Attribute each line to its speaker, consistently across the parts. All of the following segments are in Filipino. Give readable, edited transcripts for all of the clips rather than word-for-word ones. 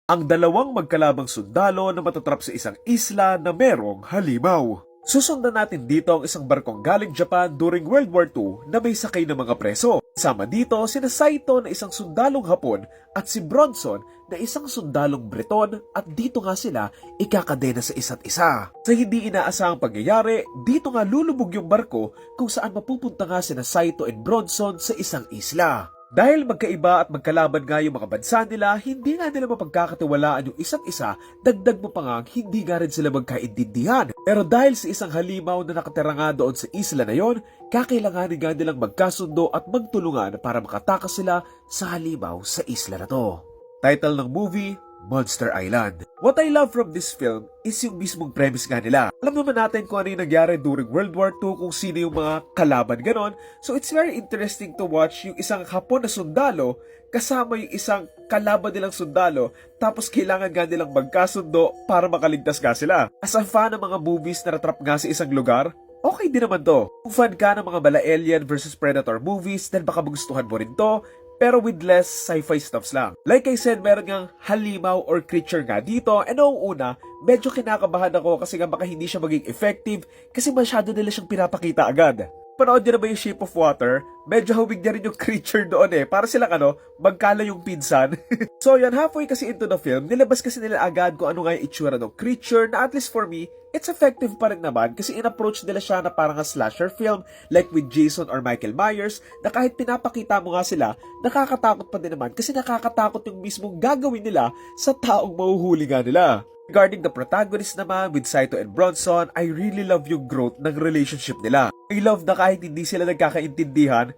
Speaker 1: ang dalawang magkalabang sundalo na matatrap sa isang isla na merong halimaw. Susundan natin dito ang isang barkong galing Japan during World War II na may sakay ng mga preso. Sama dito sina Saito na isang sundalong Hapon at si Bronson na isang sundalong Breton at dito nga sila ikakadena sa isa't isa. Sa hindi inaasahang pangyayari, dito nga lulubog yung barko kung saan mapupunta nga sina Saito and Bronson sa isang isla. Dahil magkaiba at magkalaban nga yung mga bansa nila, hindi nga nila mapagkakatiwalaan yung isa't isa, dagdag mo pa nga hindi nga rin sila magkaintindihan. Pero dahil sa isang halimaw na nakatira nga doon sa isla na yon, kakailanganin nga nilang magkasundo at magtulungan para makatakas sila sa halimaw sa isla na to. Title ng movie, Monster Island. What I love from this film is yung mismong premise nga nila. Alam naman natin kung ano yung nangyari during World War II, kung sino yung mga kalaban ganon. So it's very interesting to watch yung isang Hapon na sundalo kasama yung isang kalaban nilang sundalo, tapos kailangan nga nilang magkasundo para makaligtas nga sila. As a fan ng mga movies na natrap nga sa isang lugar, okay din naman to. Kung fan ka ng mga bala Alien versus Predator movies, then baka magustuhan mo rin to, pero with less sci-fi stuffs lang. Like I said, meron ngang halimaw or creature nga dito, and noong una, medyo kinakabahan ako kasi nga baka hindi siya maging effective kasi masyado nila siyang pinapakita agad. Panood niyo na ba yung Shape of Water? Medyo hawig niya rin yung creature doon Para silang magkala yung pinsan. So yan, halfway kasi into the film, nilabas kasi nila agad kung ano nga yung itsura ng creature na at least for me, it's effective pa rin naman kasi in-approach nila siya na parang a slasher film like with Jason or Michael Myers na kahit pinapakita mo nga sila, nakakatakot pa din naman kasi nakakatakot yung mismong gagawin nila sa taong mahuhuli nga nila. Regarding the protagonist naman with Saito and Bronson, I really love yung growth ng relationship nila. I love na kahit hindi sila nagkakaintindihan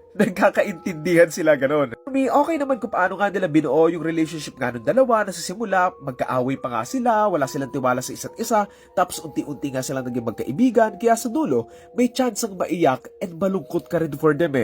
Speaker 1: sila ganon. For me, okay naman kung paano nga nila binuo yung relationship nga ng dalawa na sa simula, magkaaway pa nga sila, wala silang tiwala sa isa't isa, tapos unti-unti nga silang naging magkaibigan, kaya sa dulo, may chance ang maiyak and malungkot ka rin for them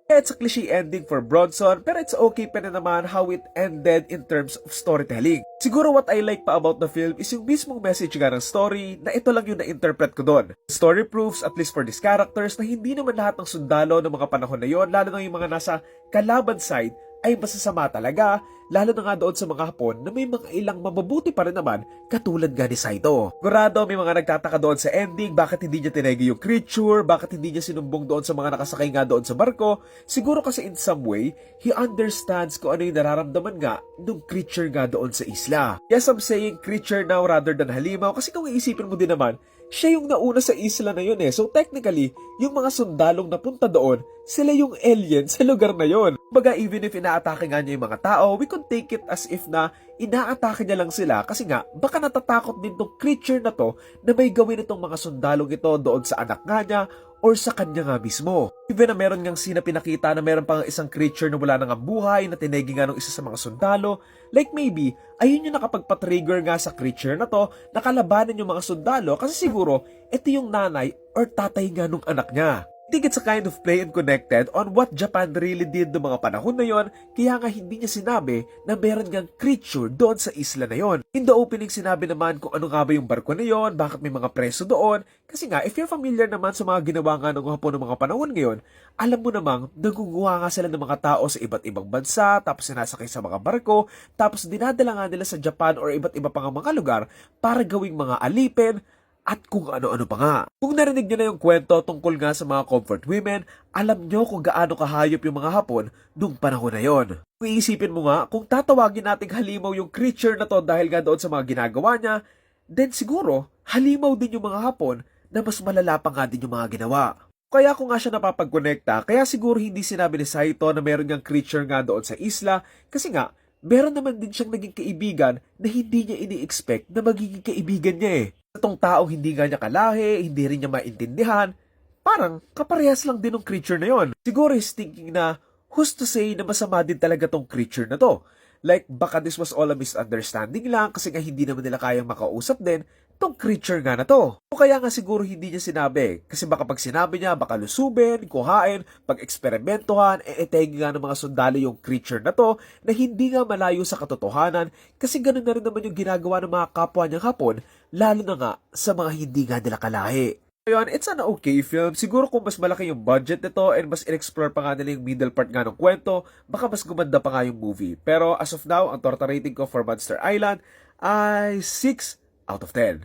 Speaker 1: It's a cliche ending for Bronson, pero it's okay pa na naman how it ended in terms of storytelling. Siguro what I like pa about the film is yung mismong message nga ng story na ito lang yung na-interpret ko doon. The story proves, at least for these characters, na hindi naman lahat ng sundalo ng mga panahon na yon, lalo na yung mga nasa kalaban side, ay masasama talaga, lalo na nga doon sa mga Hapon na may mga ilang mababuti pa rin naman katulad nga ni Saito. Sigurado may mga nagtataka doon sa ending, bakit hindi niya tinegi yung creature, bakit hindi niya sinumbong doon sa mga nakasakay nga doon sa barko. Siguro kasi in some way, he understands kung ano yung nararamdaman nga ng creature nga doon sa isla. Yes, I'm saying creature now rather than halimaw kasi kung iisipin mo din naman, siya yung nauna sa isla na yun So technically, yung mga sundalong napunta doon, sila yung alien sa lugar na yun. Baga even if inaatake nga niya yung mga tao, we could take it as if na inaatake niya lang sila kasi nga baka natatakot din tong creature na to na may gawin itong mga sundalong ito doon sa anak nga niya or sa kanya nga mismo. Even na meron ngang scene na pinakita na meron pang isang creature na wala nang buhay na tinegi nga ng isa sa mga sundalo. Like maybe, ayun yung nakapagpa-trigger nga sa creature na to na kalabanan yung mga sundalo kasi siguro ito yung nanay or tatay nga nung anak niya. I think it's a kind of play and connected on what Japan really did noong mga panahon na yon, kaya nga hindi niya sinabi na meron ngang creature doon sa isla na yon. In the opening sinabi naman kung ano nga ba yung barko na yon, bakit may mga preso doon, kasi nga if you're familiar naman sa mga ginawa nga ng Hapon ng mga panahon ngayon, alam mo namang naguguha nga sila ng mga tao sa iba't ibang bansa, tapos sinasakay sa mga barko, tapos dinadala nga nila sa Japan or iba't iba pang mga lugar para gawing mga alipin, at kung ano-ano pa nga. Kung narinig niyo na yung kwento tungkol nga sa mga comfort women, alam niyo kung gaano kahayop yung mga Hapon nung panahon na yon. Kung iisipin mo nga, kung tatawagin nating halimaw yung creature na to dahil nga doon sa mga ginagawa niya, then siguro, halimaw din yung mga Hapon na mas malala pa nga din yung mga ginawa. Kaya ko nga siya napapagkonekta, kaya siguro hindi sinabi ni Saito na meron niyang creature nga doon sa isla, kasi nga, meron naman din siyang naging kaibigan na hindi niya ini-expect na magiging kaibigan niya Itong taong hindi nga niya kalahi, hindi rin niya maintindihan, parang kaparehas lang din ng creature na yon. Siguro he's thinking na, who's to say na masama din talaga tong creature na to? Like, baka this was all a misunderstanding lang kasi nga hindi naman nila kayang makausap din tong creature nga na to. O kaya nga siguro hindi niya sinabi kasi baka pag sinabi niya, baka lusubin, kuhain, pag-eksperimentohan, etegi nga ng mga sundalo yung creature na to na hindi nga malayo sa katotohanan kasi ganun na rin naman yung ginagawa ng mga kapwa niyang Hapon lalo na nga sa mga hindi nga nila kalahi. Ayun, it's an okay film. Siguro kung mas malaki yung budget nito and mas in-explore pa nga nila yung middle part nga ng kwento, baka mas gumanda pa nga yung movie. Pero as of now, ang torta rating ko for Monster Island ay 6 out of 10.